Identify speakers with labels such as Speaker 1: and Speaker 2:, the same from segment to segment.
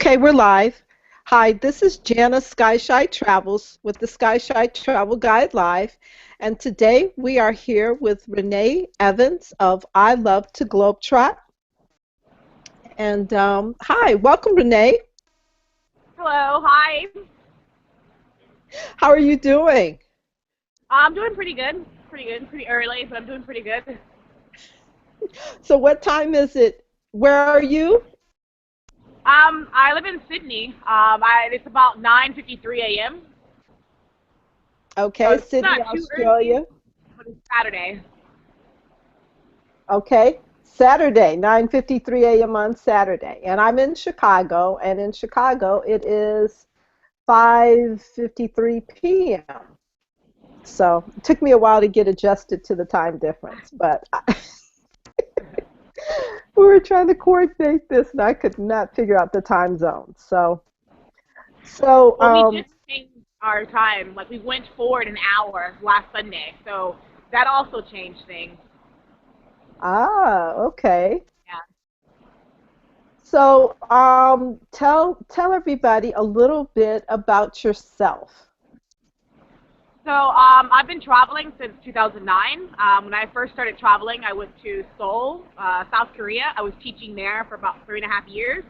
Speaker 1: Okay, we're live. Hi, this is Janice Skychi Travels with the Skychi Travel Guide Live, and today we are here with Renee Evans of I Love to Globetrot. And hi, welcome, Renee.
Speaker 2: Hello, hi.
Speaker 1: How are you doing?
Speaker 2: I'm doing pretty good. Pretty early, but I'm doing pretty good.
Speaker 1: So, what time is it? Where are you?
Speaker 2: I live in Sydney. It's about 9:53 a.m. So
Speaker 1: Okay,
Speaker 2: it's
Speaker 1: Sydney,
Speaker 2: not too early,
Speaker 1: Australia.
Speaker 2: but it's Saturday.
Speaker 1: Okay, Saturday, 9:53 a.m. on Saturday, and I'm in Chicago, and in Chicago it is 5:53 p.m. So it took me a while to get adjusted to the time difference, but we were trying to coordinate this, and I could not figure out the time zone. So
Speaker 2: Well, we just changed our time. Like we went forward an hour last Sunday, so that also changed things.
Speaker 1: okay.
Speaker 2: Yeah.
Speaker 1: So tell everybody a little bit about yourself.
Speaker 2: So I've been traveling since 2009. When I first started traveling, I went to Seoul, South Korea. I was teaching there for about 3.5 years.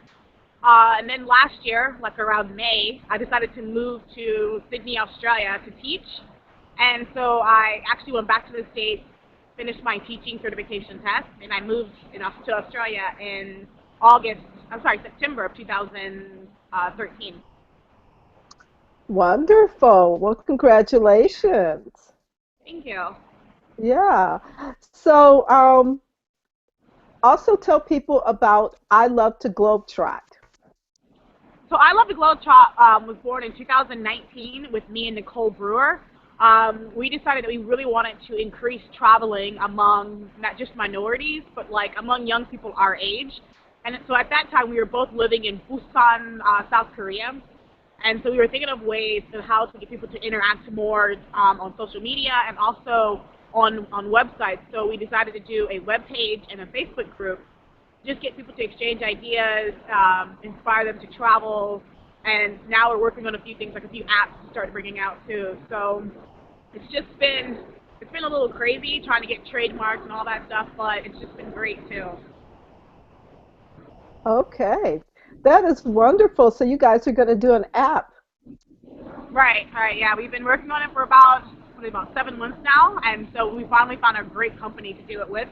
Speaker 2: And then last year, like around May, I decided to move to Sydney, Australia to teach. And so I actually went back to the States, finished my teaching certification test, and I moved to Australia in September of 2013.
Speaker 1: Wonderful. Well, congratulations.
Speaker 2: Thank you.
Speaker 1: Yeah. So, also tell people about I Love to Globetrot.
Speaker 2: So I Love the Globetrot was born in 2019 with me and Nicole Brewer. We decided that we really wanted to increase traveling among not just minorities, but like among young people our age. And so at that time, we were both living in Busan, South Korea. And so we were thinking of ways of how to get people to interact more on social media and also on websites. So we decided to do a web page and a Facebook group, just get people to exchange ideas, inspire them to travel. And now we're working on a few things, like a few apps to start bringing out too. So it's been a little crazy trying to get trademarks and all that stuff, but it's just been great too.
Speaker 1: Okay. That is wonderful. So you guys are going to do an app.
Speaker 2: Right, yeah. We've been working on it for about 7 months now, and so we finally found a great company to do it with,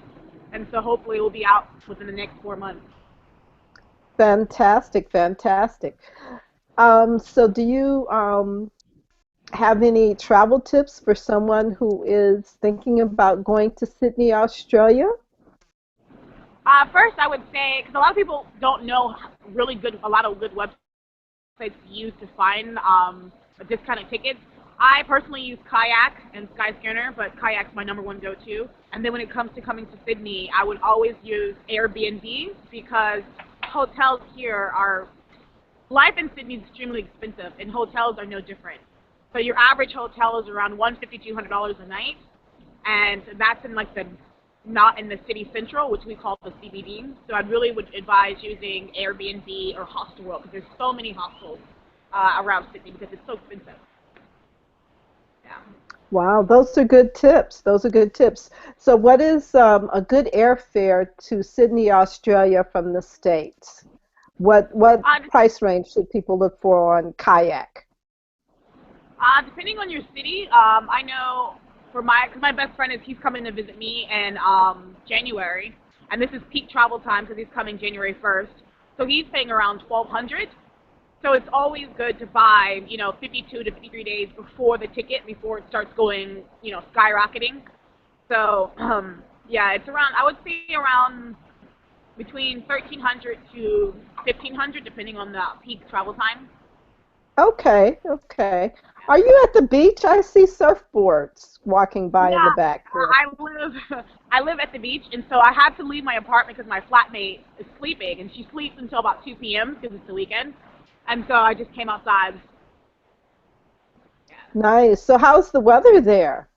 Speaker 2: and so hopefully it will be out within the next 4 months.
Speaker 1: Fantastic, fantastic. So do you have any travel tips for someone who is thinking about going to Sydney, Australia?
Speaker 2: First, I would say, because a lot of people don't know a lot of good websites to use to find discounted tickets. I personally use Kayak and Skyscanner, but Kayak's my number one go-to. And then when it comes to coming to Sydney, I would always use Airbnb because hotels here are life in Sydney is extremely expensive, and hotels are no different. So your average hotel is around $150 to $200 a night, and that's in like the not in the city central, which we call the CBD. So I really would advise using Airbnb or Hostelworld because there's so many hostels around Sydney because it's so expensive. Yeah.
Speaker 1: Wow, those are good tips. Those are good tips. So what is a good airfare to Sydney, Australia from the States? What
Speaker 2: Uh,
Speaker 1: price range should people look for on kayak?
Speaker 2: Depending on your city, I know cause my best friend he's coming to visit me in January, and this is peak travel time because he's coming January 1st. So he's paying around 1,200. So it's always good to buy, 52 to 53 days before the ticket, before it starts going, skyrocketing. So yeah, I would say around between 1,300 to 1,500, depending on the peak travel time.
Speaker 1: Okay, okay. Are you at the beach? I see surfboards walking by in the
Speaker 2: Yeah,
Speaker 1: back there.
Speaker 2: I live at the beach, and so I had to leave my apartment because my flatmate is sleeping, and she sleeps until about 2 p.m. because it's the weekend, and so I just came outside.
Speaker 1: Nice. So how's the weather there?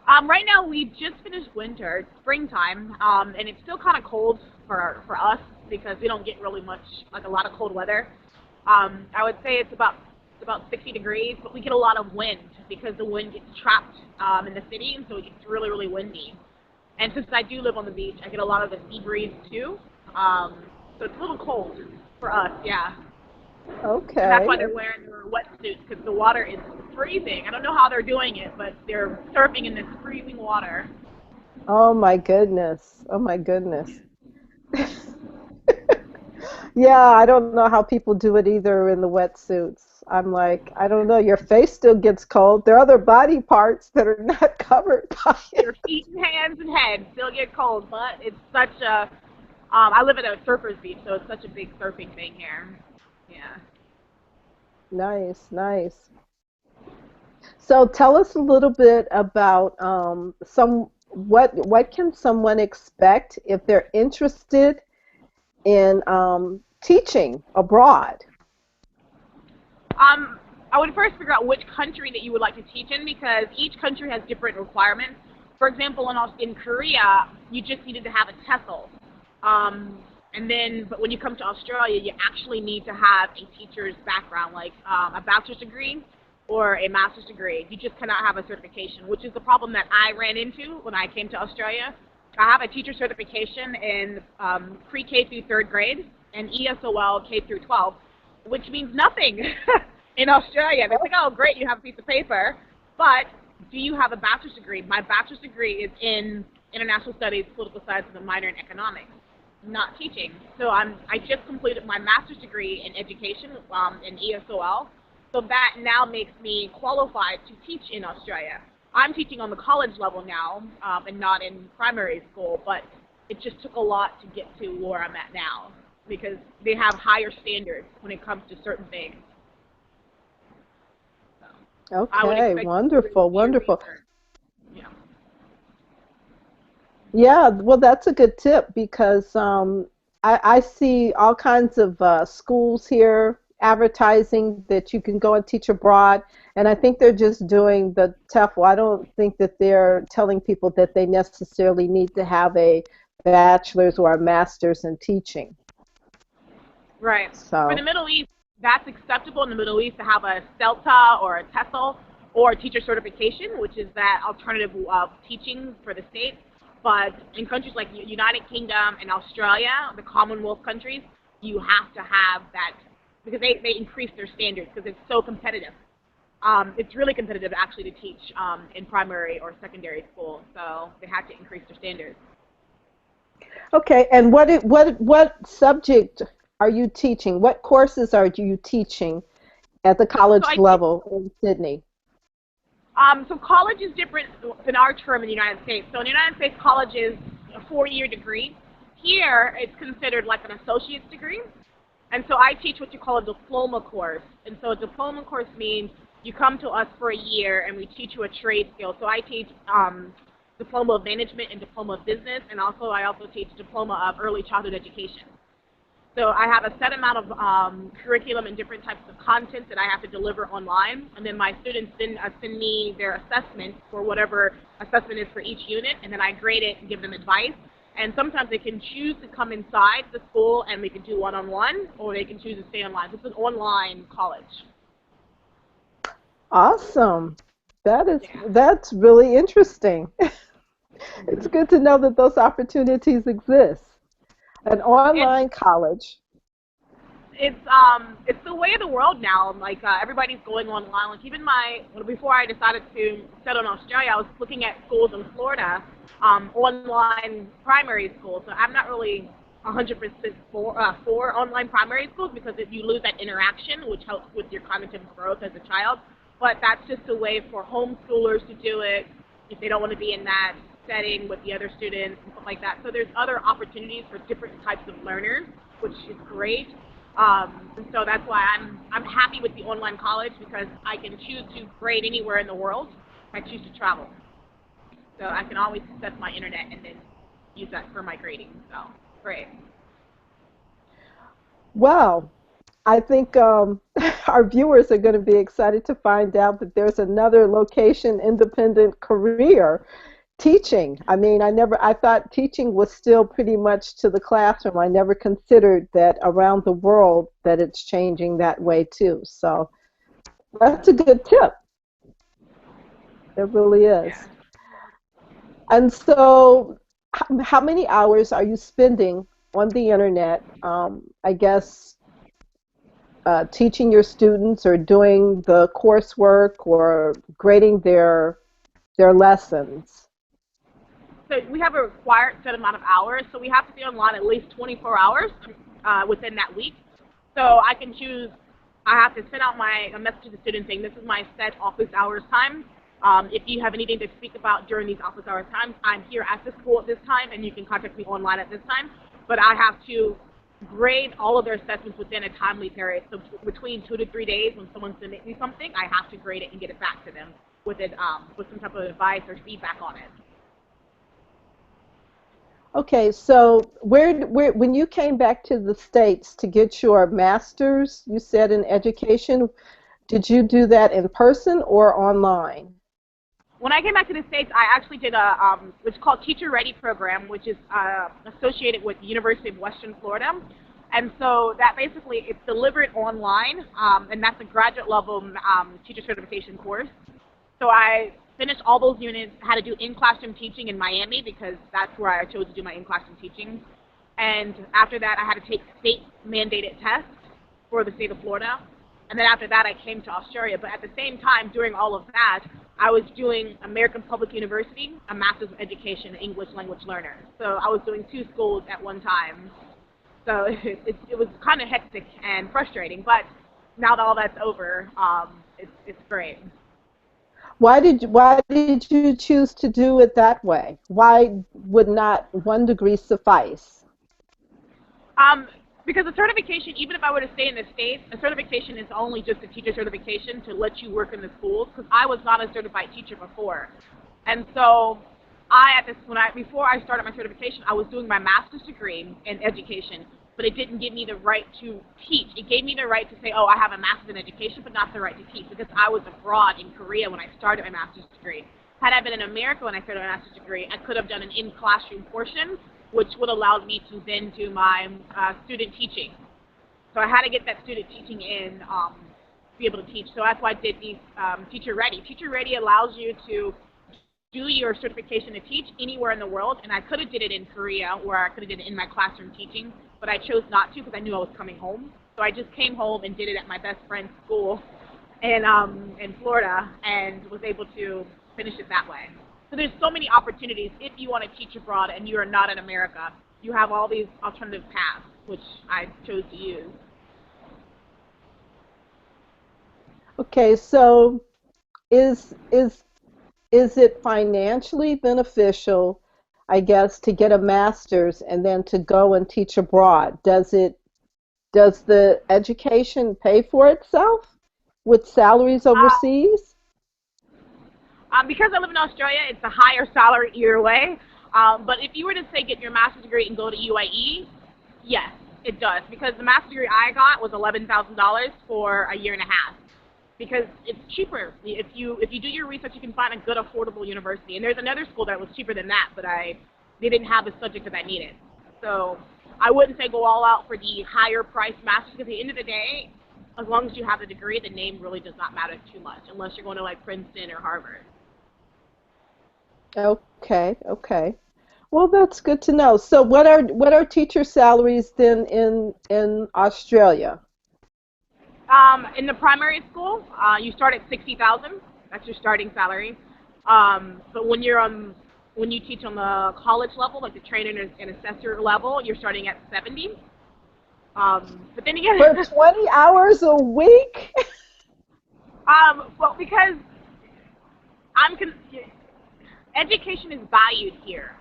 Speaker 2: Right now we just finished winter, it's springtime, and it's still kind of cold for us. because we don't get really much, like a lot of cold weather. I would say it's about 60 degrees, but we get a lot of wind because the wind gets trapped in the city, and so it gets really, really windy. And since I do live on the beach, I get a lot of the sea breeze too. Um, so it's a little cold for us, yeah. And that's
Speaker 1: Okay.
Speaker 2: why they're wearing their wetsuits because the water is freezing. I don't know how they're doing it, but they're surfing in this freezing water.
Speaker 1: Oh my goodness. Oh my goodness. Yeah, I don't know how people do it either in the wetsuits. I'm like, I don't know. Your face still gets cold. There are other body parts that are not covered by
Speaker 2: Your
Speaker 1: it.
Speaker 2: feet and hands and head still get cold, but it's such a. I live at a surfers beach, so it's such a big surfing thing here. Yeah.
Speaker 1: Nice, nice. So tell us a little bit about some what can someone expect if they're interested in teaching abroad?
Speaker 2: Um, I would first figure out which country that you would like to teach in because each country has different requirements. For example, in Korea, you just needed to have a TESOL. But when you come to Australia, you actually need to have a teacher's background, like a bachelor's degree or a master's degree. You just cannot have a certification, which is the problem that I ran into when I came to Australia. I have a teacher certification in pre-K through third grade and ESOL K through 12, which means nothing in Australia. It's like, oh, great, you have a piece of paper, but do you have a bachelor's degree? My bachelor's degree is in international studies, political science, and a minor in economics, not teaching. So I just completed my master's degree in education in ESOL, so that now makes me qualified to teach in Australia. I'm teaching on the college level now and not in primary school, but it just took a lot to get to where I'm at now because they have higher standards when it comes to certain things. So I would
Speaker 1: Okay,
Speaker 2: expect you to really
Speaker 1: wonderful,
Speaker 2: do your
Speaker 1: wonderful.
Speaker 2: research. Yeah.
Speaker 1: Yeah, well, that's a good tip because I see all kinds of schools here advertising that you can go and teach abroad, and I think they're just doing the TEFL. I don't think that they're telling people that they necessarily need to have a bachelor's or a master's in teaching.
Speaker 2: Right. For the
Speaker 1: So,
Speaker 2: Middle East, that's acceptable in the Middle East to have a CELTA or a TESOL or a teacher certification, which is that alternative of teaching for the state. But in countries like United Kingdom and Australia, the Commonwealth countries, you have to have that because they increase their standards because it's so competitive. It's really competitive actually to teach in primary or secondary school, so they have to increase their standards.
Speaker 1: okay, and what subject are you teaching? What courses are you teaching at the
Speaker 2: So
Speaker 1: college
Speaker 2: I
Speaker 1: level in Sydney?
Speaker 2: So college is different than our term in the United States. So in the United States, college is a four-year degree. Here, it's considered like an associate's degree. And so I teach what you call a diploma course. And so a diploma course means you come to us for a year and we teach you a trade skill. So I teach diploma of management and diploma of business, and also I also teach diploma of early childhood education. So I have a set amount of curriculum and different types of content that I have to deliver online, and then my students send me their assessment for whatever assessment is for each unit, and then I grade it and give them advice. And sometimes they can choose to come inside the school and we can do one-on-one, or they can choose to stay online. This is an online college.
Speaker 1: Awesome.
Speaker 2: Yeah.
Speaker 1: That's really interesting. It's good to know that those opportunities exist. An
Speaker 2: It's
Speaker 1: online college.
Speaker 2: it's the way of the world now. Like everybody's going online. Like even before I decided to settle in Australia, I was looking at schools in Florida, online primary schools. So I'm not really 100% for online primary schools because if you lose that interaction, which helps with your cognitive growth as a child. But that's just a way for homeschoolers to do it if they don't want to be in that setting with the other students and stuff like that. So there's other opportunities for different types of learners, which is great. And so that's why I'm happy with the online college because I can choose to grade anywhere in the world if I choose to travel. So I can always access my internet and then use that for my grading. So great.
Speaker 1: Well, I think our viewers are going to be excited to find out that there's another location independent career teaching. I mean, I thought teaching was still pretty much to the classroom. I never considered that around the world that it's changing that way too. So that's a good tip. It really
Speaker 2: Yeah.
Speaker 1: is. And so, how many hours are you spending on the internet? I guess teaching your students or doing the coursework or grading their lessons.
Speaker 2: So we have a required set amount of hours, so we have to be online at least 24 hours within that week. So I can choose, I have to send out a message to the student saying this is my set office hours time. If you have anything to speak about during these office hours times, I'm here at the school at this time, and you can contact me online at this time. But I have to grade all of their assessments within a timely period. So between 2 to 3 days, when someone submits me something, I have to grade it and get it back to them with some type of advice or feedback on it.
Speaker 1: Okay, so when you came back to the States to get your master's, you said in education, did you do that in person or online?
Speaker 2: When I came back to the States, I actually did what's called Teacher Ready program, which is associated with the University of Western Florida. And so that basically, it's delivered online, and that's a graduate level teacher certification course. So I finished all those units, had to do in-classroom teaching in Miami because that's where I chose to do my in-classroom teaching. And after that, I had to take state-mandated tests for the state of Florida. And then after that, I came to Australia. But at the same time, during all of that, I was doing American Public University, a Master's of Education English Language Learner. So I was doing 2 schools at one time. So it was kind of hectic and frustrating. But now that all that's over, it's great.
Speaker 1: Why did you choose to do it that way? Why would not 1 degree suffice?
Speaker 2: Um, because a certification, even if I were to stay in the States, a certification is only just a teacher certification to let you work in the schools. Because I was not a certified teacher before, and so before I started my certification, I was doing my master's degree in education, but it didn't give me the right to teach. It gave me the right to say, oh, I have a master's in education, but not the right to teach because I was abroad in Korea when I started my master's degree. Had I been in America when I started my master's degree, I could have done an in-classroom portion, which would allow me to then do my student teaching. So I had to get that student teaching in to be able to teach. So that's why I did these Teacher Ready. Teacher Ready allows you to do your certification to teach anywhere in the world, and I could have did it in Korea, where I could have did it in my classroom teaching, but I chose not to because I knew I was coming home. So I just came home and did it at my best friend's school in Florida, and was able to finish it that way. So there's so many opportunities if you want to teach abroad and you are not in America. You have all these alternative paths, which I chose to use.
Speaker 1: Okay, so is is is it financially beneficial, I guess, to get a master's and then to go and teach abroad? Does the education pay for itself with salaries
Speaker 2: Uh,
Speaker 1: overseas?
Speaker 2: because I live in Australia, it's a higher salary either way. But if you were to say get your master's degree and go to UAE, yes, it does. Because the master's degree I got was $11,000 for a year and a half. Because it's cheaper. If you do your research, you can find a good affordable university. And there's another school that was cheaper than that, but they didn't have the subject that I needed. So I wouldn't say go all out for the higher price master's because at the end of the day, as long as you have the degree, the name really does not matter too much unless you're going to like Princeton or Harvard.
Speaker 1: Okay, okay. Well, that's good to know. So what are teacher salaries then in Australia?
Speaker 2: In the primary school, you start at 60,000. That's your starting salary. But when you teach on the college level, like the trainer and assessor level, you're starting at 70. But then
Speaker 1: For
Speaker 2: again,
Speaker 1: 20 hours a week?
Speaker 2: well, because I'm con- education is valued here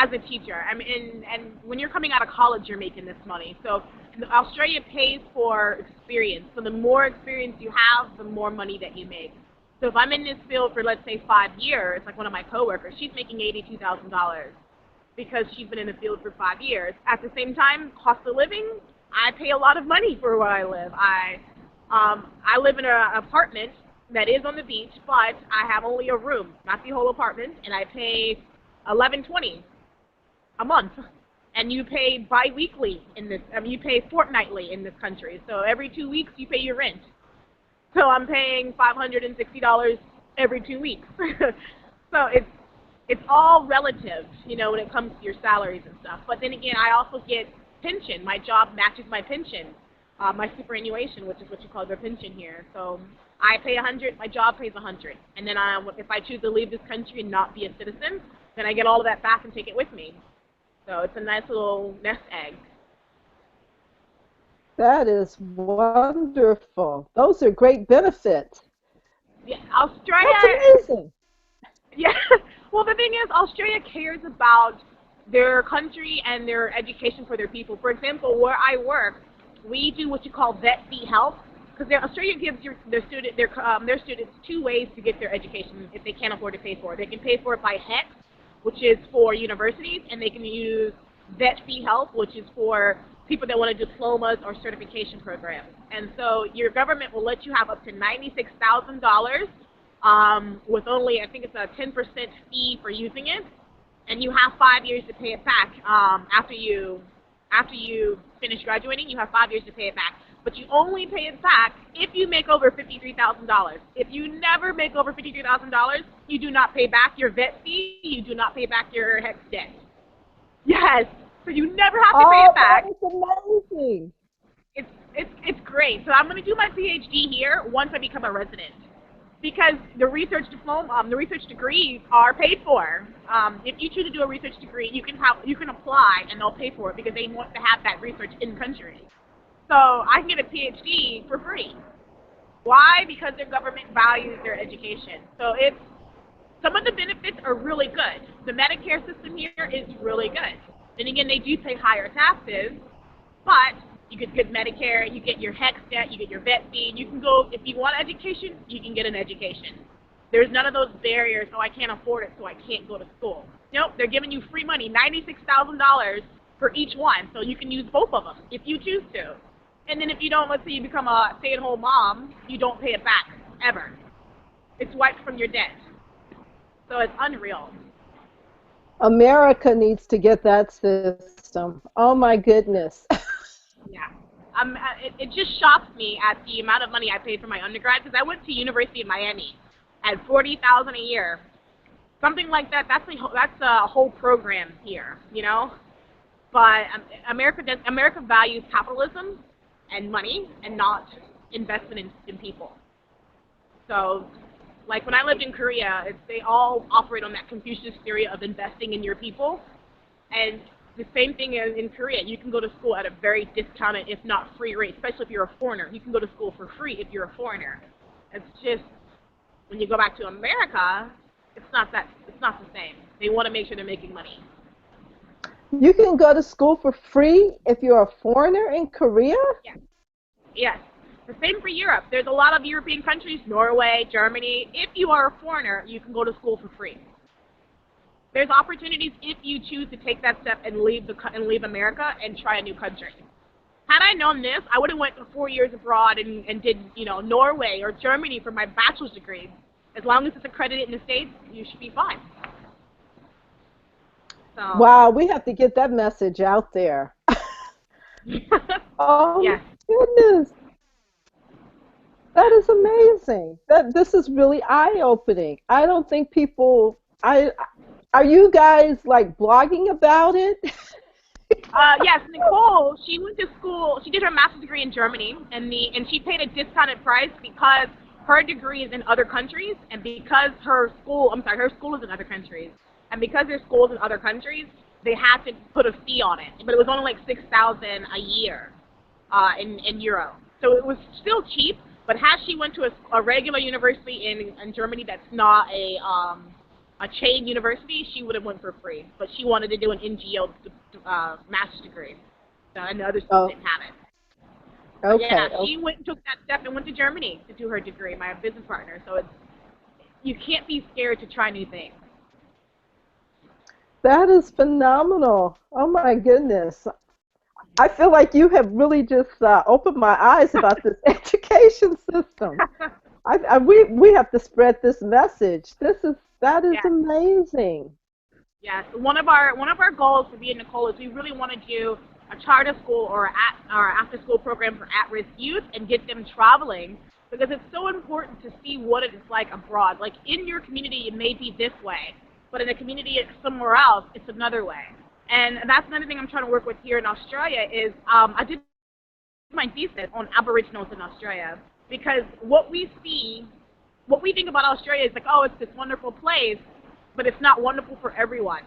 Speaker 2: as a teacher. I mean, and when you're coming out of college, you're making this money. So Australia pays for experience. So the more experience you have, the more money that you make. So if I'm in this field for, let's say, 5 years, like one of my coworkers, she's making $82,000 because she's been in the field for 5 years. At the same time, cost of living, I pay a lot of money for where I live. I live in an apartment that is on the beach, but I have only a room, not the whole apartment, and I pay $11.20 a month, and you pay biweekly in this. I mean, you pay fortnightly in this country. So every 2 weeks you pay your rent. So I'm paying $560 every 2 weeks. So it's all relative, you know, when it comes to your salaries and stuff. But then again, I also get pension. My job matches my pension, my superannuation, which is what you call their pension here. So I pay 100, my job pays 100, and then if I choose to leave this country and not be a citizen, then I get all of that back and take it with me. So it's a nice little nest egg.
Speaker 1: That is wonderful. Those are great benefits.
Speaker 2: Yeah,
Speaker 1: That's
Speaker 2: Australia.
Speaker 1: amazing.
Speaker 2: Yeah. Well, the thing is, Australia cares about their country and their education for their people. For example, where I work, we do what you call vet fee help, because Australia gives their students two ways to get their education if they can't afford to pay for it. They can pay for it by HEX, which is for universities, and they can use vet fee help, which is for people that want to diplomas or certification programs. And so your government will let you have up to $96,000 with only, I think it's a 10% fee for using it, and you have 5 years to pay it back. After you finish graduating, you have 5 years to pay it back. But you only pay it back if you make over $53,000. If you never make over $53,000, you do not pay back your vet fee. You do not pay back your HEX debt. Yes, so you never have to pay
Speaker 1: Oh,
Speaker 2: it back.
Speaker 1: that is amazing.
Speaker 2: It's great. So I'm going to do my PhD here once I become a resident, because the research diploma, the research degrees are paid for. If you choose to do a research degree, you can apply and they'll pay for it because they want to have that research in country. So I can get a PhD for free. Why? Because their government values their education. So some of the benefits are really good. The Medicare system here is really good. Then again, they do pay higher taxes, but you get Medicare, you get your HEX debt, you get your vet fee. You can go, if you want education, you can get an education. There's none of those barriers, so I can't afford it, so I can't go to school. Nope, they're giving you free money, $96,000 for each one, so you can use both of them if you choose to. And then if you don't, let's say you become a stay-at-home mom, you don't pay it back, ever. It's wiped from your debt. So it's unreal.
Speaker 1: America needs to get that system. Oh my goodness.
Speaker 2: Yeah. It just shocks me at the amount of money I paid for my undergrad, because I went to University of Miami at $40,000 a year. Something like that. That's a whole program here, you know. But America values capitalism and money, and not investment in people. So, like when I lived in Korea, they all operate on that Confucius theory of investing in your people. And the same thing is in Korea. You can go to school at a very discounted, if not free rate, especially if you're a foreigner. You can go to school for free if you're a foreigner. It's just, when you go back to America, it's not the same. They want to make sure they're making money.
Speaker 1: You can go to school for free if you're a foreigner in Korea?
Speaker 2: Yes. Yes. The same for Europe. There's a lot of European countries, Norway, Germany. If you are a foreigner, you can go to school for free. There's opportunities if you choose to take that step and leave America and try a new country. Had I known this, I would have went for 4 years abroad and did, Norway or Germany for my bachelor's degree. As long as it's accredited in the States, you should be fine. So.
Speaker 1: Wow, we have to get that message out there. Oh
Speaker 2: Yes.
Speaker 1: my goodness. That is amazing. This is really eye-opening. I don't think people are you guys like blogging about it?
Speaker 2: Yes, Nicole, she went to school, she did her master's degree in Germany, and she paid a discounted price because her degree is in other countries, and because her school is in other countries, and because their school is in other countries, they had to put a fee on it, but it was only like $6,000 a year in euro. So it was still cheap, but had she went to a regular university in Germany that's not a chain university, she would have went for free. But she wanted to do an NGO master's degree, and the other students didn't have it.
Speaker 1: Okay.
Speaker 2: Yeah, she went and took that step and went to Germany to do her degree, my business partner. So you can't be scared to try new things.
Speaker 1: That is phenomenal. Oh my goodness. I feel like you have really just opened my eyes about this education system. We have to spread this message. That is amazing.
Speaker 2: Yes, one of our goals for being Nicole is we really want to do a charter school or after school program for at-risk youth and get them traveling because it's so important to see what it is like abroad. Like in your community, it may be this way, but in a community somewhere else, it's another way. And that's another thing I'm trying to work with here in Australia is I did my thesis on Aboriginals in Australia because what we think about Australia is like, oh, it's this wonderful place, but it's not wonderful for everyone,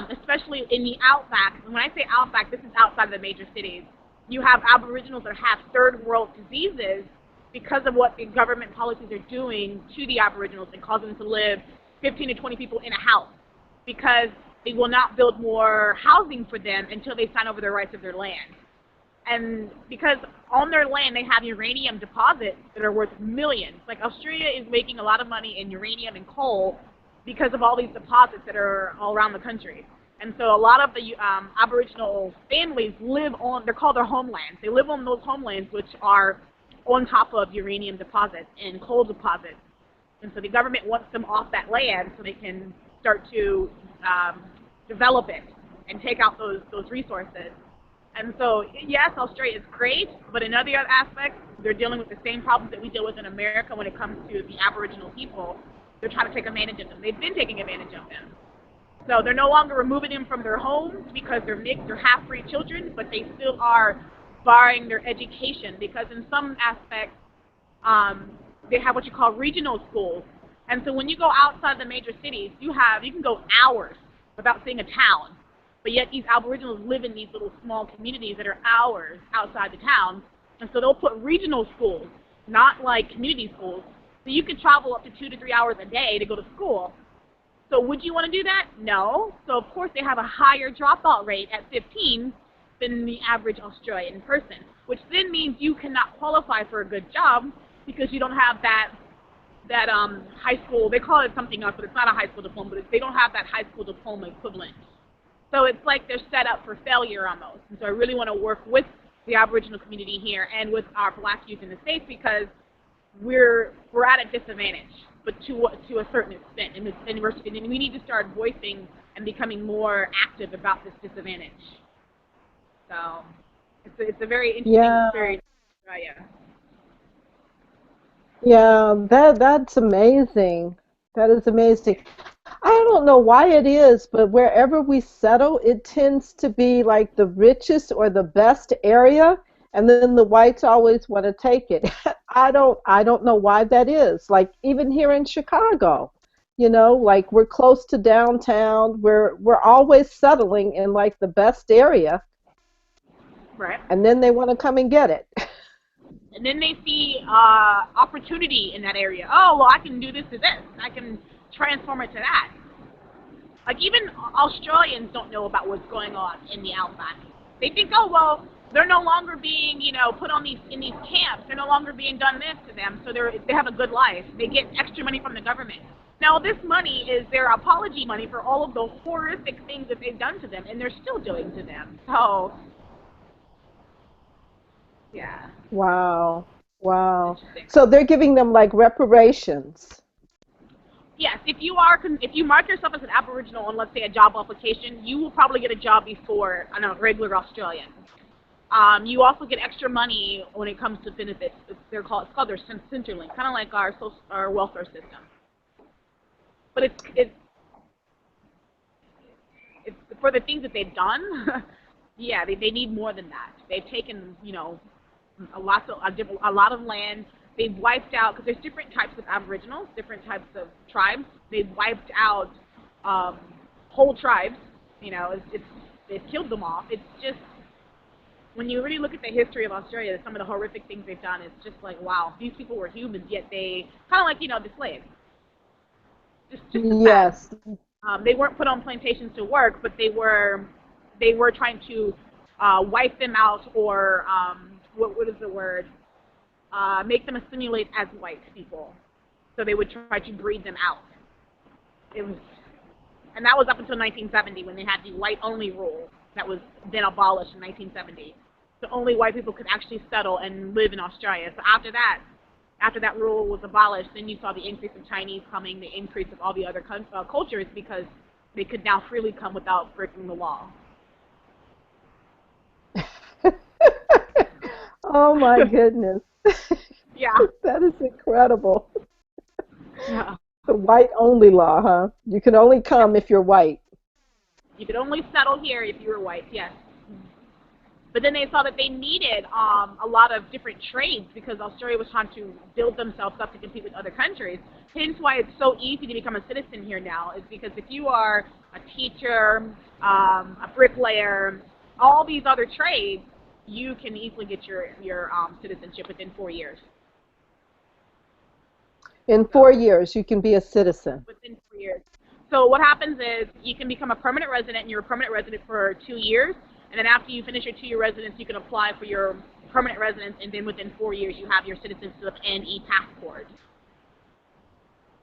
Speaker 2: especially in the outback. And when I say outback, this is outside of the major cities. You have Aboriginals that have third world diseases because of what the government policies are doing to the Aboriginals and causing them to live 15 to 20 people in a house because they will not build more housing for them until they sign over the rights of their land. And because on their land they have uranium deposits that are worth millions. Like Australia is making a lot of money in uranium and coal because of all these deposits that are all around the country. And so a lot of the Aboriginal families live on, they're called their homelands. They live on those homelands which are on top of uranium deposits and coal deposits. And so the government wants them off that land so they can start to develop it and take out those resources. And so, yes, Australia is great, but in other aspects, they're dealing with the same problems that we deal with in America when it comes to the Aboriginal people. They're trying to take advantage of them. They've been taking advantage of them. So they're no longer removing them from their homes because they're mixed or half-breed children, but they still are barring their education because in some aspects, they have what you call regional schools. And so when you go outside the major cities, you can go hours without seeing a town. But yet these Aboriginals live in these little small communities that are hours outside the town. And so they'll put regional schools, not like community schools. So you can travel up to 2 to 3 hours a day to go to school. So would you want to do that? No. So of course they have a higher dropout rate at 15 than the average Australian person, which then means you cannot qualify for a good job because you don't have that high school, they call it something else, but it's not a high school diploma, but they don't have that high school diploma equivalent. So it's like they're set up for failure almost. And so I really want to work with the Aboriginal community here and with our Black youth in the States because we're at a disadvantage, but to a certain extent. And we need to start voicing and becoming more active about this disadvantage. So it's a very interesting
Speaker 1: Yeah.
Speaker 2: experience. Yeah.
Speaker 1: Yeah, that's amazing. That is amazing. I don't know why it is, but wherever we settle, it tends to be like the richest or the best area, and then the whites always want to take it. I don't know why that is. Like even here in Chicago, like we're close to downtown. We're always settling in like the best area,
Speaker 2: Right.
Speaker 1: and then they want to come and get it.
Speaker 2: And then they see opportunity in that area. Oh, well, I can do this to this. I can transform it to that. Like even Australians don't know about what's going on in the outback. They think, oh well, they're no longer being, put on in these camps. They're no longer being done this to them, so they have a good life. They get extra money from the government. Now this money is their apology money for all of the horrific things that they've done to them, and they're still doing to them. So yeah,
Speaker 1: Wow. Wow.
Speaker 2: interesting.
Speaker 1: So they're giving them like reparations.
Speaker 2: Yes, if you mark yourself as an Aboriginal on, let's say, a job application, you will probably get a job before a regular Australian. You also get extra money when it comes to benefits. It's called their Centrelink, kind of like our welfare system. But it's for the things that they've done. Yeah, they need more than that. They've taken a lot of land. They've wiped out because there's different types of Aboriginals, different types of tribes. They've wiped out whole tribes. They've killed them off. It's just when you really look at the history of Australia, some of the horrific things they've done. It's just like wow, these people were humans, yet they kind of like the slaves. Just as bad.
Speaker 1: Yes.
Speaker 2: They weren't put on plantations to work, but they were trying to wipe them out or what is the word? Make them assimilate as white people. So they would try to breed them out. And that was up until 1970 when they had the white-only rule that was then abolished in 1970. So only white people could actually settle and live in Australia. So after that rule was abolished, then you saw the increase of Chinese coming, the increase of all the other cultures because they could now freely come without breaking the law.
Speaker 1: Oh my goodness.
Speaker 2: Yeah.
Speaker 1: That is incredible.
Speaker 2: Yeah.
Speaker 1: The white only law, huh? You can only come if you're white.
Speaker 2: You could only settle here if you were white, yes. But then they saw that they needed a lot of different trades because Australia was trying to build themselves up to compete with other countries. Hence why it's so easy to become a citizen here now, is because if you are a teacher, a bricklayer, all these other trades, you can easily get your citizenship within 4 years.
Speaker 1: In
Speaker 2: So
Speaker 1: 4 years, you can be a citizen.
Speaker 2: within 4 years. So what happens is you can become a permanent resident, and you're a permanent resident for 2 years, and then after you finish your 2-year residence, you can apply for your permanent residence, and then within 4 years, you have your citizenship and e-passport.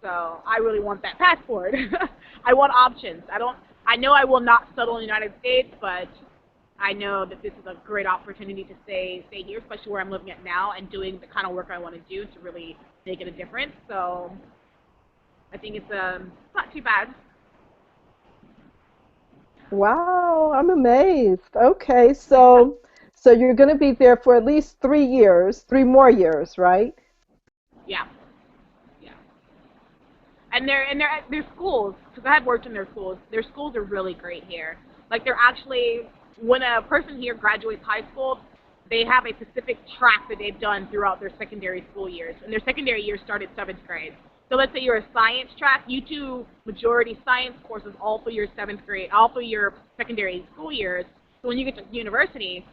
Speaker 2: So I really want that passport. I want options. I know I will not settle in the United States, but I know that this is a great opportunity to stay here, especially where I'm living at now and doing the kind of work I want to do to really make it a difference. So I think it's not too bad.
Speaker 1: Wow, I'm amazed. Okay, so you're going to be there for at least 3 years, 3 more years, right?
Speaker 2: Yeah, yeah. And their schools, because I have worked in their schools. Their schools are really great here. Like they're actually, when a person here graduates high school, they have a specific track that they've done throughout their secondary school years. And their secondary years start at 7th grade. So let's say you're a science track, you do majority science courses all through your 7th grade, all through your secondary school years. So when you get to university,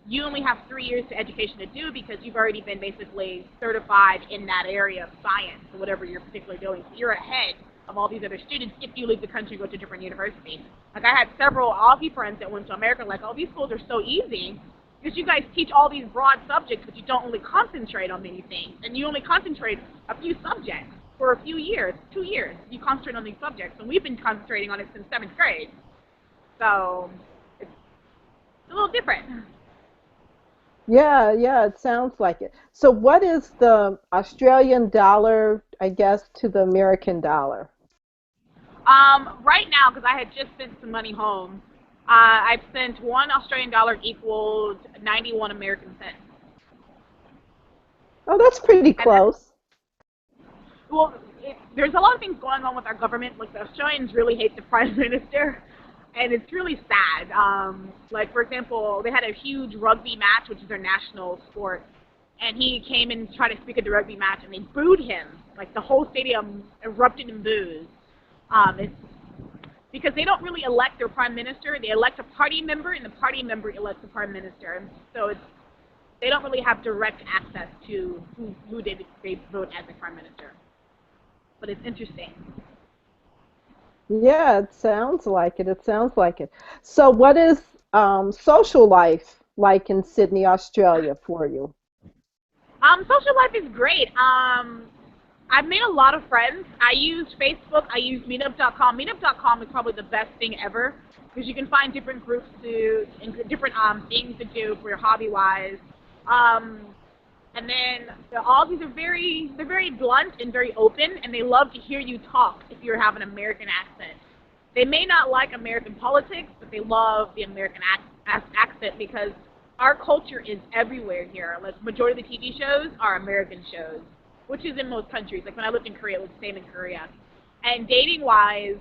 Speaker 2: you only have 3 years to education to do because you've already been basically certified in that area of science or whatever you're particularly doing. So you're ahead of all these other students if you leave the country and go to different universities. Like I had several Aussie friends that went to America like, oh, these schools are so easy because you guys teach all these broad subjects, but you don't really concentrate on many things. And you only concentrate a few subjects for a few years, 2 years. You concentrate on these subjects. And we've been concentrating on it since 7th grade. So it's a little different.
Speaker 1: Yeah, yeah, it sounds like it. So what is the Australian dollar, I guess, to the American dollar?
Speaker 2: Right now, because I had just sent some money home, I've sent $1 Australian equals 91 American cents.
Speaker 1: Oh, that's pretty
Speaker 2: And that's,
Speaker 1: close.
Speaker 2: well, there's a lot of things going on with our government. Like the Australians really hate the prime minister, and it's really sad. Like for example, they had a huge rugby match, which is their national sport, and he came and tried to speak at the rugby match, and they booed him. Like the whole stadium erupted in boos. It's because they don't really elect their prime minister. They elect a party member, and the party member elects the prime minister. And so they don't really have direct access to who they vote as the prime minister. But it's interesting.
Speaker 1: Yeah, it sounds like it. It sounds like it. So what is social life like in Sydney, Australia for you?
Speaker 2: Social life is great. I've made a lot of friends. I use Facebook. I use Meetup.com. Meetup.com is probably the best thing ever because you can find different groups and different things to do for your hobby-wise. Um, and then the Aussies are they're very blunt and very open, and they love to hear you talk if you have an American accent. They may not like American politics, but they love the American accent because our culture is everywhere here. Like majority of the TV shows are American shows, which is in most countries. Like when I lived in Korea, it was the same in Korea. And dating-wise,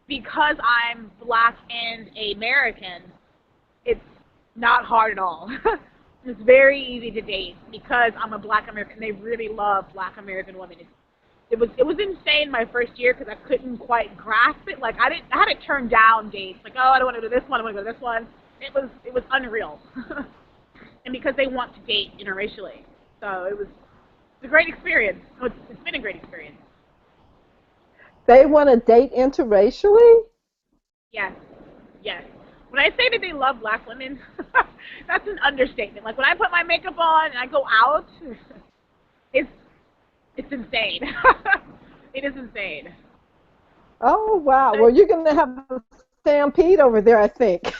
Speaker 2: because I'm black and American, it's not hard at all. It's very easy to date because I'm a black American. They really love black American women. It was insane my first year because I couldn't quite grasp it. Like I had to turn down dates. Like, oh, I don't want to go to this one. I want to go to this one. It was unreal. And because they want to date interracially, so it's a great experience. It's been a great experience.
Speaker 1: They want to date interracially?
Speaker 2: Yes, yes. When I say that they love black women, that's an understatement. Like when I put my makeup on and I go out, it's it's insane. It is insane.
Speaker 1: Oh, wow. Well,
Speaker 2: But
Speaker 1: you're going to have a stampede over there, I think.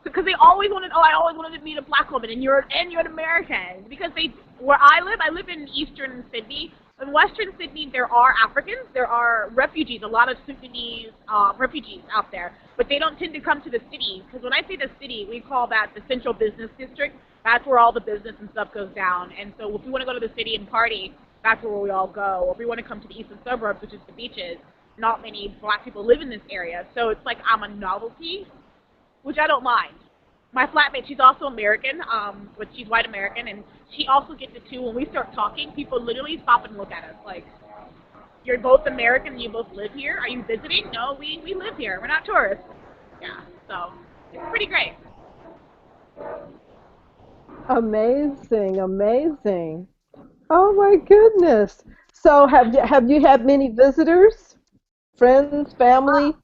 Speaker 2: because they always wanted, oh, I always wanted to meet a black woman, and you're an American. Because where I live in eastern Sydney, In Western Sydney, there are Africans, there are refugees, a lot of Sudanese refugees out there, but they don't tend to come to the city, because when I say the city, we call that the central business district. That's where all the business and stuff goes down, and so if we want to go to the city and party, that's where we all go. Or if we want to come to the eastern suburbs, which is the beaches, not many black people live in this area, so it's like I'm a novelty, which I don't mind. My flatmate, she's also American, but she's white American, and she also gets it too. When we start talking, people literally stop and look at us like, you're both American and you both live here? Are you visiting? No, we live here. We're not tourists. Yeah, so it's pretty great.
Speaker 1: Amazing, amazing. Oh my goodness. So have you had many visitors? Friends, family?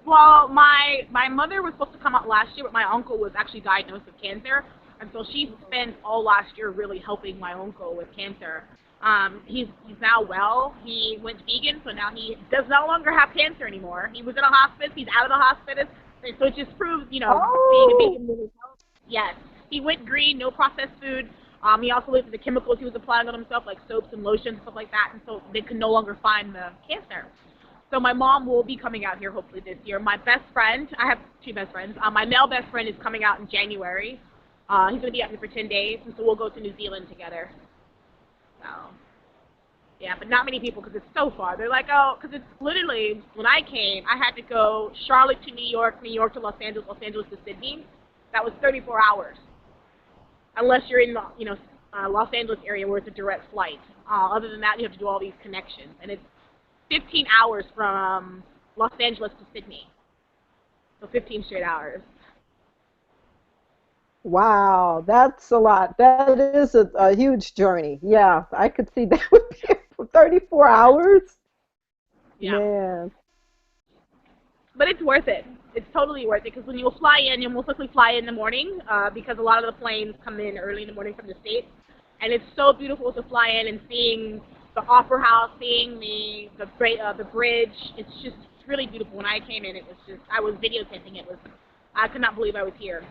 Speaker 2: Well, my mother was supposed to come out last year, but my uncle was actually diagnosed with cancer, and so she spent all last year really helping my uncle with cancer. He's now well. He went vegan, so now he does no longer have cancer anymore. He was in a hospice. He's out of the hospice, and so it just proves, being a
Speaker 1: Oh,
Speaker 2: vegan really helps. Yes, he went green, no processed food. He also looked at the chemicals he was applying on himself, like soaps and lotions and stuff like that, and so they could no longer find the cancer. So my mom will be coming out here hopefully this year. My best friend, I have two best friends. My male best friend is coming out in January. He's going to be out here for 10 days, and so we'll go to New Zealand together. So, yeah, but not many people because it's so far. They're like, oh, because it's literally, when I came, I had to go Charlotte to New York to Los Angeles to Sydney. That was 34 hours, unless you're in the, Los Angeles area where it's a direct flight. Other than that, you have to do all these connections, and it's 15 hours from Los Angeles to Sydney. So 15 straight hours.
Speaker 1: wow, that's a lot. That is a huge journey. Yeah, I could see that would be for 34 hours.
Speaker 2: Yeah.
Speaker 1: Man.
Speaker 2: But it's worth it. It's totally worth it because when you fly in, you most likely fly in the morning because a lot of the planes come in early in the morning from the States. And it's so beautiful to fly in and seeing the Opera House, seeing the bridge. It's just really beautiful. When I came in, it was just, I was videotaping it. I could not believe I was here.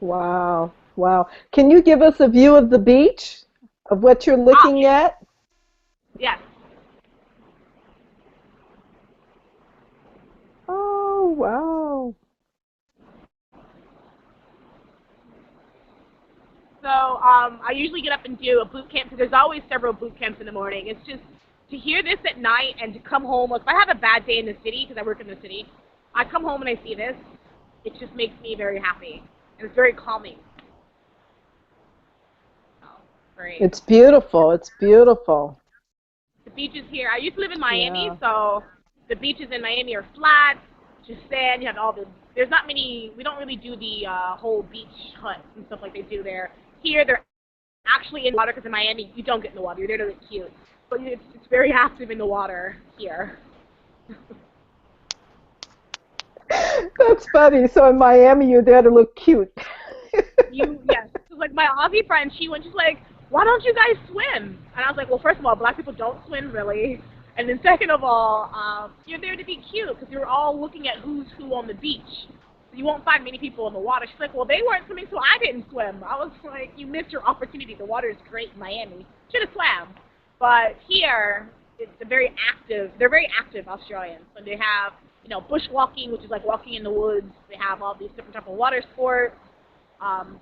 Speaker 1: Wow. Wow. Can you give us a view of the beach, of what you're
Speaker 2: Ah,
Speaker 1: looking at?
Speaker 2: yes.
Speaker 1: Oh, wow.
Speaker 2: So I usually get up and do a boot camp because there's always several boot camps in the morning. It's just to hear this at night and to come home. Like if I have a bad day in the city because I work in the city, I come home and I see this. It just makes me very happy and it's very calming. Oh, great.
Speaker 1: It's beautiful. It's beautiful.
Speaker 2: The beaches here. I used to live in Miami,
Speaker 1: Yeah.
Speaker 2: so the beaches in Miami are flat, just sand. You have all the. There's not many. We don't really do the whole beach huts and stuff like they do there. Here, they're actually in the water because in Miami you don't get in the water. You're there to look cute, but it's very active in the water here.
Speaker 1: That's funny. So in Miami, you're there to look cute.
Speaker 2: Yes. So like my Aussie friend, she's like, why don't you guys swim? And I was like, well, first of all, black people don't swim really. And then second of all, you're there to be cute because you're all looking at who's who on the beach. So you won't find many people in the water. She's like, well, they weren't swimming, so I didn't swim. I was like, you missed your opportunity. The water is great in Miami. Should have swam. But here, it's a very active. They're very active Australians. So they have, bushwalking, which is like walking in the woods. They have all these different type of water sports.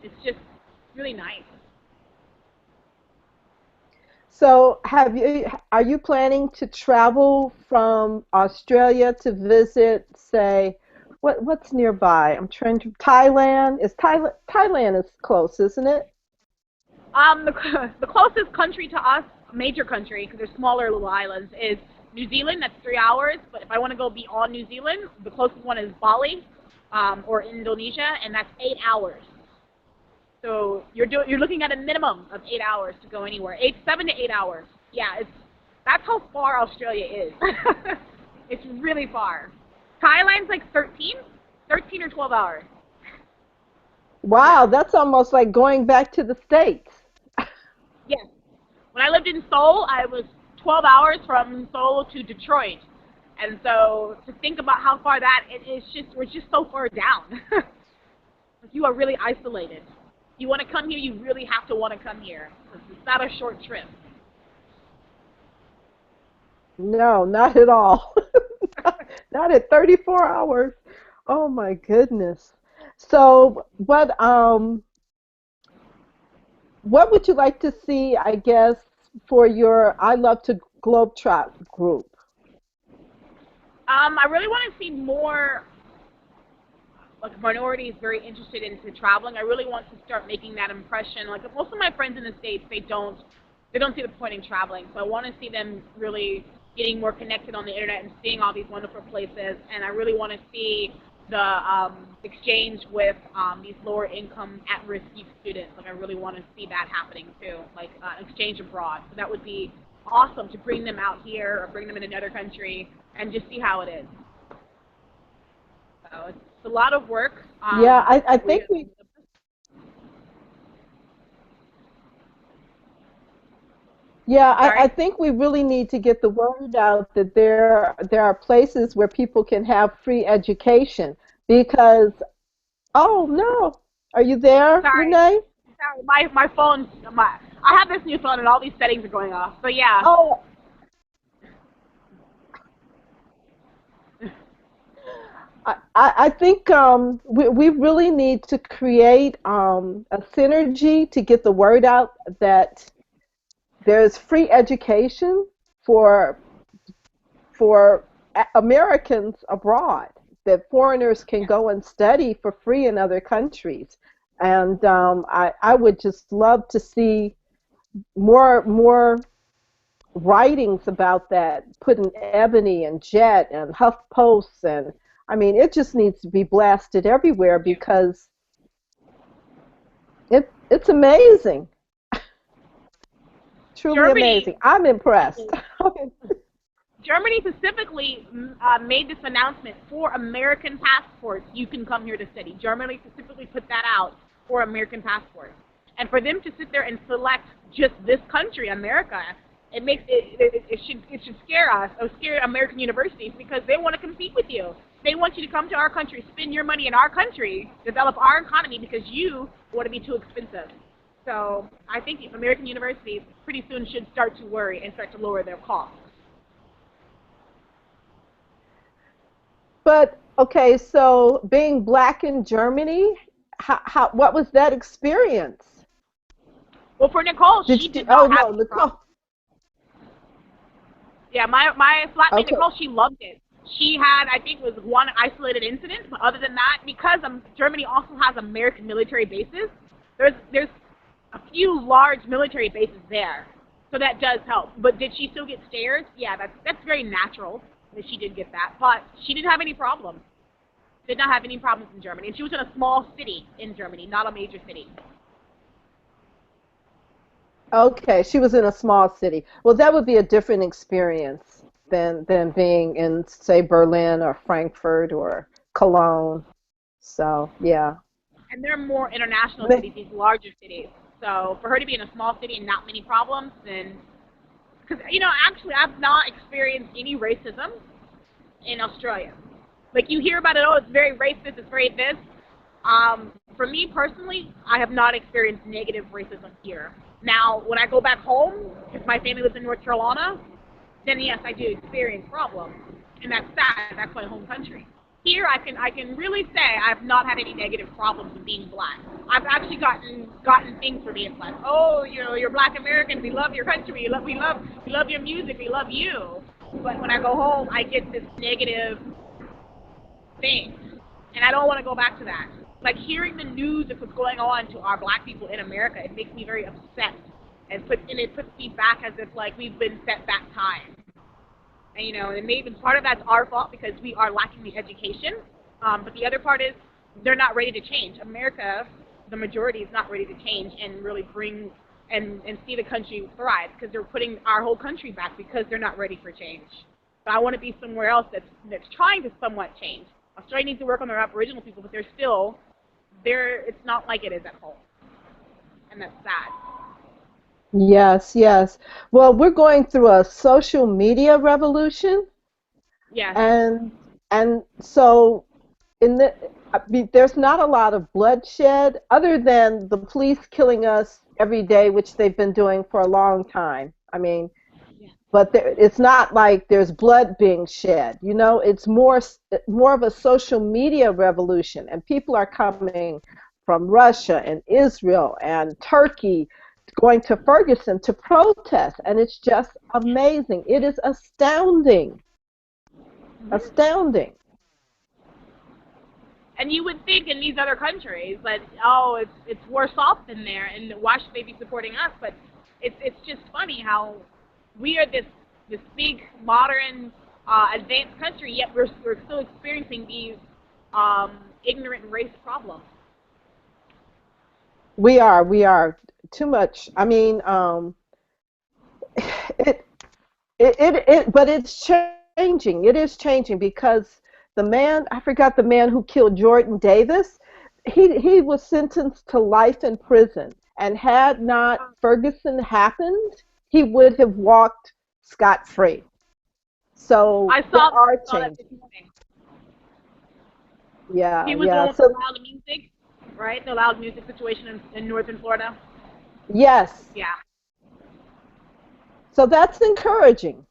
Speaker 2: It's just really nice.
Speaker 1: So are you planning to travel from Australia to visit, say, what's nearby? I'm trying to Thailand. Thailand is close, isn't it?
Speaker 2: The, the closest country to us, major country, because they're smaller little islands, is New Zealand. That's 3 hours. But if I want to go beyond New Zealand, the closest one is Bali or Indonesia, and that's 8 hours. So you're looking at a minimum of 8 hours to go anywhere. 7 to 8 hours. Yeah, that's how far Australia is. It's really far. Thailand's like 13 or 12 hours.
Speaker 1: Wow,
Speaker 2: Yeah.
Speaker 1: that's almost like going back to the States.
Speaker 2: Yes. When I lived in Seoul, I was 12 hours from Seoul to Detroit. And so to think about how far that it is, we're just so far down. You are really isolated. You want to come here, you really have to want to come here. It's not a short trip.
Speaker 1: No, not at all. Not at 34 hours. Oh my goodness. So what would you like to see, I guess, for your I Love to Globetrot group?
Speaker 2: I really want to see more like minorities very interested into traveling. I really want to start making that impression. Like most of my friends in the States, they don't see the point in traveling. So I want to see them really getting more connected on the internet and seeing all these wonderful places. And I really want to see the exchange with these lower income at-risk youth students. Like I really want to see that happening too, like exchange abroad. So that would be awesome to bring them out here or bring them in another country and just see how it is. So it's a lot of work.
Speaker 1: Yeah, I think we Yeah, I
Speaker 2: Sorry.
Speaker 1: think we really need to get the word out that there are places where people can have free education because oh no. Are you there,
Speaker 2: Sorry.
Speaker 1: Renee?
Speaker 2: Sorry. My phone's my. I have this new phone and all these settings are going off. So yeah.
Speaker 1: Oh, I think we really need to create a synergy to get the word out that there's free education for Americans abroad, that foreigners can go and study for free in other countries. And I would just love to see more writings about that, put in Ebony and Jet and HuffPost, and I mean, it just needs to be blasted everywhere because it's amazing, truly
Speaker 2: Germany
Speaker 1: amazing. I'm impressed.
Speaker 2: Germany specifically made this announcement for American passports. You can come here to study. Germany specifically put that out for American passports, and for them to sit there and select just this country, America, it should scare us or scare American universities because they want to compete with you. They want you to come to our country, spend your money in our country, develop our economy because you want to be too expensive. So I think American universities pretty soon should start to worry and start to lower their costs.
Speaker 1: But okay, so being black in Germany, what was that experience?
Speaker 2: Well, for Nicole,
Speaker 1: Did
Speaker 2: she
Speaker 1: you?
Speaker 2: did
Speaker 1: Oh
Speaker 2: not have
Speaker 1: no,
Speaker 2: any problems.
Speaker 1: Nicole.
Speaker 2: Yeah, my flatmate
Speaker 1: Okay,
Speaker 2: Nicole, she loved it. She had, I think, it was one isolated incident, but other than that, because Germany also has American military bases, there's a few large military bases there, so that does help. But did she still get stares? Yeah, that's very natural that she did get that, but she didn't have any problems. Did not have any problems in Germany, and she was in a small city in Germany, not a major city.
Speaker 1: okay. She was in a small city. Well, that would be a different experience than being in, say, Berlin or Frankfurt or Cologne. So yeah.
Speaker 2: And they're more international
Speaker 1: Ma-
Speaker 2: cities, these larger cities. So for her to be in a small city and not many problems, then because actually I've not experienced any racism in Australia. Like you hear about it, oh, it's very racist, it's very this. For me personally, I have not experienced negative racism here. Now, when I go back home, if my family lives in North Carolina, then yes, I do experience problems, and that's sad. That's my home country. Here, I can really say I've not had any negative problems with being black. I've actually gotten things for being black. Oh, you're Black American. We love your country. We love your music. We love you. But when I go home, I get this negative thing, and I don't want to go back to that. Like hearing the news of what's going on to our black people in America, it makes me very upset, and it puts me back as if like we've been set back time. And and maybe part of that's our fault because we are lacking the education. But the other part is they're not ready to change. America, the majority is not ready to change and really bring and see the country thrive because they're putting our whole country back because they're not ready for change. So I want to be somewhere else that's trying to somewhat change. Australia needs to work on their Aboriginal people, but they're it's not like it is at home, and that's sad.
Speaker 1: Yes, yes. Well, we're going through a social media revolution,
Speaker 2: Yes.
Speaker 1: and and so in the I mean, there's not a lot of bloodshed other than the police killing us every day, which they've been doing for a long time. I mean,
Speaker 2: Yeah.
Speaker 1: but it's not like there's blood being shed. You know, it's more of a social media revolution, and people are coming from Russia and Israel and Turkey, going to Ferguson to protest, and it's just amazing. It is astounding,
Speaker 2: Hmm.
Speaker 1: astounding.
Speaker 2: And you would think in these other countries that, oh, it's worse off than there, and why should they be supporting us? But it's just funny how we are this big modern advanced country, yet we're still experiencing these ignorant race problems.
Speaker 1: We are too much. I mean, it but it's changing. It is changing because the man, I forgot the man who killed Jordan Davis. He was sentenced to life in prison, and had not Ferguson happened, he would have walked scot free. So there
Speaker 2: I
Speaker 1: are
Speaker 2: saw that
Speaker 1: changes.
Speaker 2: this morning.
Speaker 1: Yeah,
Speaker 2: He was the
Speaker 1: yeah.
Speaker 2: one with the
Speaker 1: So
Speaker 2: loud music, right? The loud music situation in northern Florida.
Speaker 1: yes,
Speaker 2: Yeah.
Speaker 1: so that's encouraging.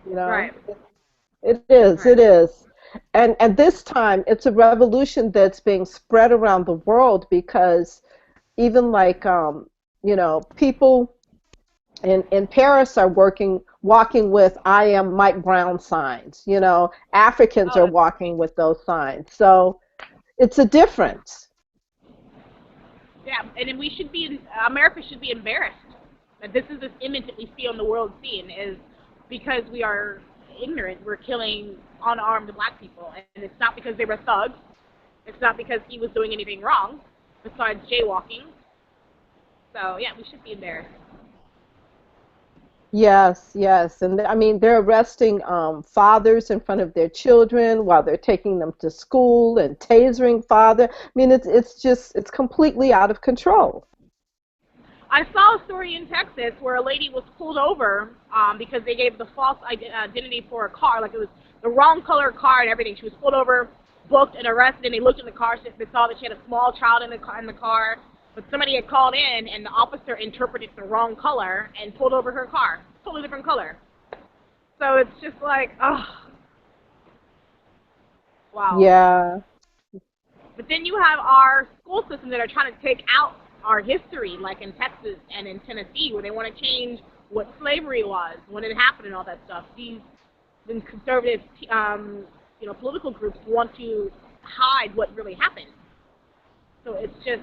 Speaker 1: You know,
Speaker 2: Right.
Speaker 1: it is.
Speaker 2: Right.
Speaker 1: It is. And this time it's a revolution that's being spread around the world because even like people in Paris are walking with I am Mike Brown signs. You know, Africans
Speaker 2: Oh,
Speaker 1: are
Speaker 2: that's great.
Speaker 1: walking with those signs. So it's a difference.
Speaker 2: Yeah, and then America should be embarrassed that this is this image that we see on the world scene is because we are ignorant. We're killing unarmed black people, and it's not because they were thugs. It's not because he was doing anything wrong, besides jaywalking. So yeah, we should be embarrassed.
Speaker 1: Yes, yes. And I mean, they're arresting fathers in front of their children while they're taking them to school and tasering father. I mean, it's completely out of control.
Speaker 2: I saw a story in Texas where a lady was pulled over because they gave the false identity for a car, like it was the wrong color car and everything. She was pulled over, booked, and arrested. And they looked in the car, they saw that she had a small child in the car. But somebody had called in, and the officer interpreted the wrong color and pulled over her car, totally different color. So it's just like, oh, wow.
Speaker 1: Yeah.
Speaker 2: But then you have our school systems that are trying to take out our history, like in Texas and in Tennessee, where they want to change what slavery was, when it happened, and all that stuff. These conservative, political groups want to hide what really happened. So it's just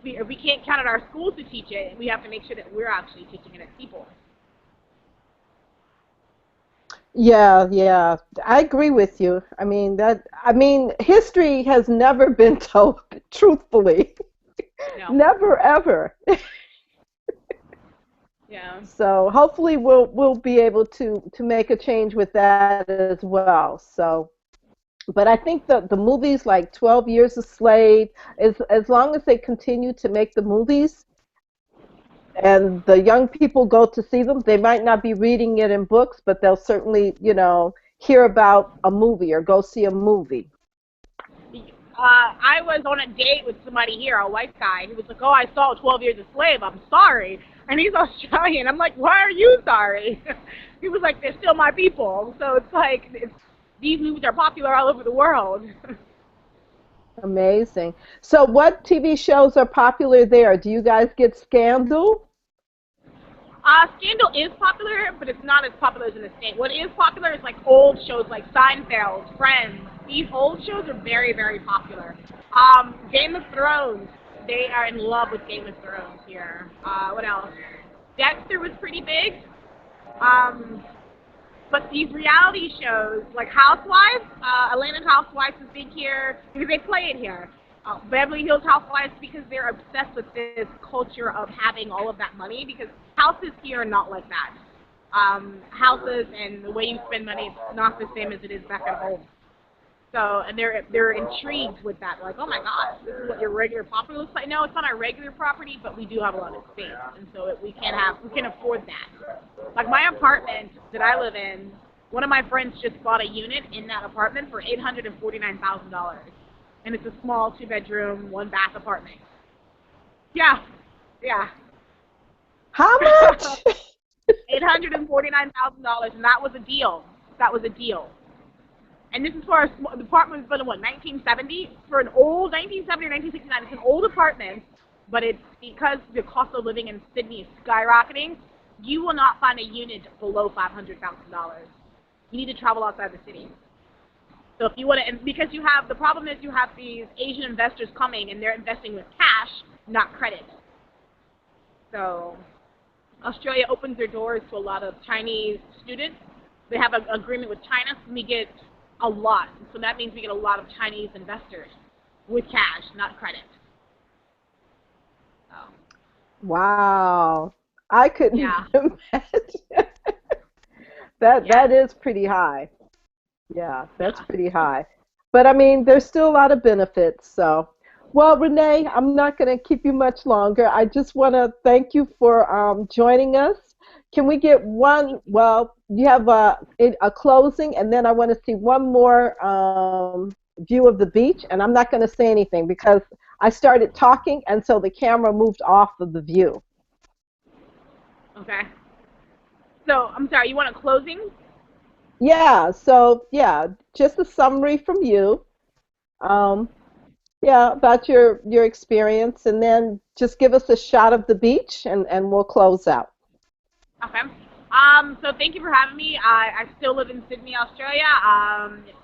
Speaker 2: if we can't count on our schools to teach it, we have to make sure that we're actually teaching it as people.
Speaker 1: Yeah, yeah. I agree with you. I mean, history has never been told truthfully.
Speaker 2: No.
Speaker 1: Never ever.
Speaker 2: Yeah.
Speaker 1: So hopefully we'll be able to make a change with that as well. So, but I think the movies like 12 Years a Slave, as long as they continue to make the movies and the young people go to see them, they might not be reading it in books, but they'll certainly, hear about a movie or go see a movie.
Speaker 2: I was on a date with somebody here, a white guy. He was like, "Oh, I saw 12 Years a Slave. I'm sorry." And he's Australian. I'm like, "Why are you sorry?" He was like, "They're still my people." So it's like these movies are popular all over the world.
Speaker 1: Amazing. So what TV shows are popular there? Do you guys get Scandal?
Speaker 2: Scandal is popular, but it's not as popular as in the state. What is popular is like old shows like Seinfeld, Friends. These old shows are very, very popular. Game of Thrones. They are in love with Game of Thrones here. What else? Dexter was pretty big. Um, but these reality shows, like Housewives, Atlanta Housewives is big here because they play it here. Beverly Hills Housewives because they're obsessed with this culture of having all of that money because houses here are not like that. Houses and the way you spend money is not the same as it is back at home. So, and they're intrigued with that. They're like, oh my gosh, this is what your regular property looks like. No, it's not our regular property, but we do have a lot of space, and so we can afford that. Like my apartment that I live in, One of my friends just bought a unit in that apartment for $849,000, and it's a small 2-bedroom, 1-bath apartment. Yeah, yeah.
Speaker 1: How much?
Speaker 2: $849,000, and that was a deal. That was a deal. And this is for a small, the apartment was built in what, 1970? For an old 1970 or 1969, it's an old apartment, but it's because the cost of living in Sydney is skyrocketing. You will not find a unit below $500,000. You need to travel outside the city. So if you want to, and because you have, the problem is you have these Asian investors coming and they're investing with cash, not credit. So Australia opens their doors to a lot of Chinese students. They have an agreement with China, so we get a lot. So that means we get a lot of Chinese investors with cash, not credit. So,
Speaker 1: Wow. I couldn't
Speaker 2: yeah,
Speaker 1: even imagine. That
Speaker 2: yeah,
Speaker 1: is pretty high. Yeah, that's
Speaker 2: yeah.
Speaker 1: pretty high. But I mean, there's still a lot of benefits. So, well, Renee, I'm not going to keep you much longer. I just want to thank you for joining us. Can we get one? Well, you have a closing, and then I want to see one more view of the beach. And I'm not going to say anything because I started talking, and so the camera moved off of the view.
Speaker 2: Okay. So I'm sorry. You want a closing?
Speaker 1: Yeah. So yeah, just a summary from you. Um, Yeah, about your experience, and then just give us a shot of the beach, and we'll close out.
Speaker 2: Okay. So thank you for having me. I still live in Sydney, Australia.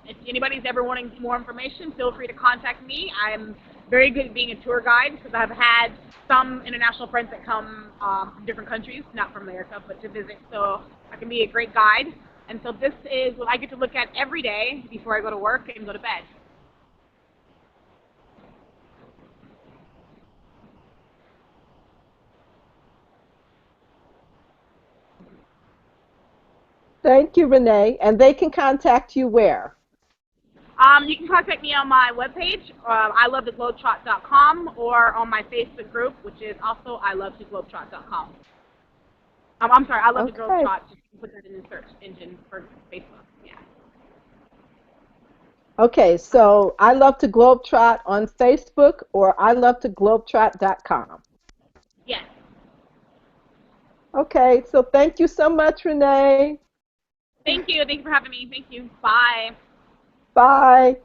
Speaker 2: If anybody's ever wanting more information, feel free to contact me. I'm very good at being a tour guide because I've had some international friends that come from different countries, not from America, but to visit. So I can be a great guide. And so this is what I get to look at every day before I go to work and go to bed.
Speaker 1: Thank you, Renee. And they can contact you where?
Speaker 2: You can contact me on my webpage, ilovetheglobetrot.com, or on my Facebook group, which is also ilovetheglobetrot.com. I'm sorry, I love the
Speaker 1: Okay.
Speaker 2: Globetrot. Just put that in the search engine for Facebook. Yeah.
Speaker 1: Okay, so I love to globetrot on Facebook or I love to globetrot.com.
Speaker 2: Yes.
Speaker 1: Okay, so thank you so much, Renee.
Speaker 2: Thank you. Thank you for having me. Thank you. Bye.
Speaker 1: Bye.